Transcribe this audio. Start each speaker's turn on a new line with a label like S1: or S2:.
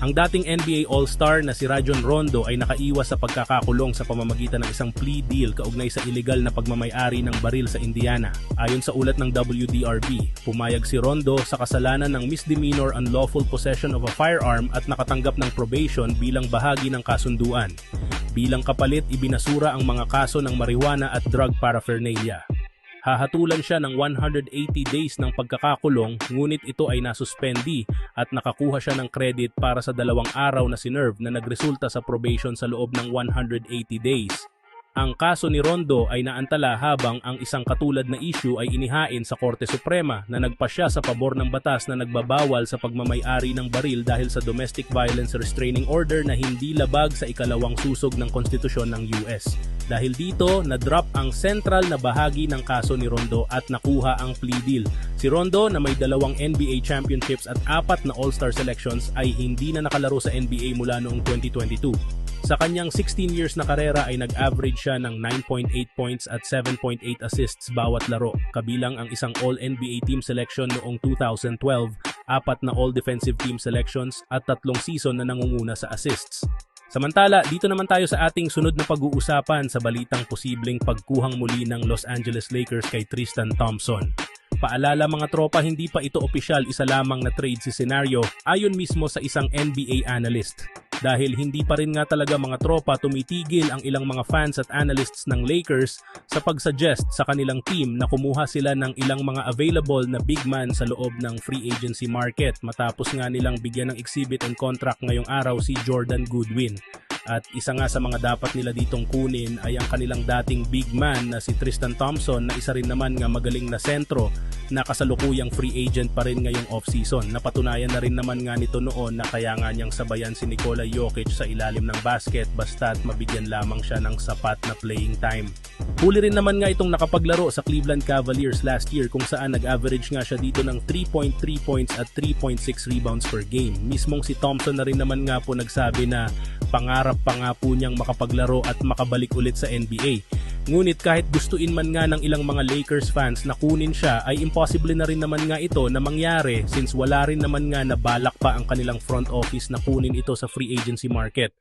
S1: Ang dating NBA All-Star na si Rajon Rondo ay nakaiwas sa pagkakakulong sa pamamagitan ng isang plea deal kaugnay sa illegal na pagmamay-ari ng baril sa Indiana. Ayon sa ulat ng WDRB, pumayag si Rondo sa kasalanan ng misdemeanor unlawful possession of a firearm at nakatanggap ng probation bilang bahagi ng kasunduan. Bilang kapalit, ibinasura ang mga kaso ng marijuana at drug paraphernalia. Hahatulan siya ng 180 days ng pagkakakulong, ngunit ito ay nasuspendi at nakakuha siya ng credit para sa 2 araw na sinerve na nagresulta sa probation sa loob ng 180 days. Ang kaso ni Rondo ay naantala habang ang isang katulad na issue ay inihain sa Korte Suprema na nagpasya sa pabor ng batas na nagbabawal sa pagmamay-ari ng baril dahil sa Domestic Violence Restraining Order na hindi labag sa ikalawang susog ng konstitusyon ng US. Dahil dito, na-drop ang central na bahagi ng kaso ni Rondo at nakuha ang plea deal. Si Rondo na may 2 NBA championships at 4 na All-Star selections ay hindi na nakalaro sa NBA mula noong 2022. Sa kanyang 16 years na karera ay nag-average siya ng 9.8 points at 7.8 assists bawat laro, kabilang ang isang All-NBA team selection noong 2012, 4 na All-Defensive team selections at 3 season na nangunguna sa assists. Samantala, dito naman tayo sa ating sunod na pag-uusapan sa balitang posibleng pagkuhang muli ng Los Angeles Lakers kay Tristan Thompson. Paalala mga tropa, hindi pa ito opisyal, isa lamang na trade si senaryo ayon mismo sa isang NBA analyst. Dahil hindi pa rin nga talaga mga tropa tumitigil ang ilang mga fans at analysts ng Lakers sa pag-suggest sa kanilang team na kumuha sila ng ilang mga available na big man sa loob ng free agency market matapos nga nilang bigyan ng exhibit and contract ngayong araw si Jordan Goodwin. At isa nga sa mga dapat nila ditong kunin ay ang kanilang dating big man na si Tristan Thompson na isa rin naman nga magaling na sentro na kasalukuyang free agent pa rin ngayong off-season. Napatunayan na rin naman nga nito noon na kaya nga niyang sabayan si Nikola Jokic sa ilalim ng basket basta't mabigyan lamang siya ng sapat na playing time. Huli rin naman nga itong nakapaglaro sa Cleveland Cavaliers last year kung saan nag-average nga siya dito ng 3.3 points at 3.6 rebounds per game. Mismong si Thompson na rin naman nga po nagsabi na pangarap pa nga po niyang makapaglaro at makabalik ulit sa NBA. Ngunit kahit gustuin man nga ng ilang mga Lakers fans na kunin siya ay impossible na rin naman nga ito na mangyari since wala rin naman nga na balak pa ang kanilang front office na kunin ito sa free agency market.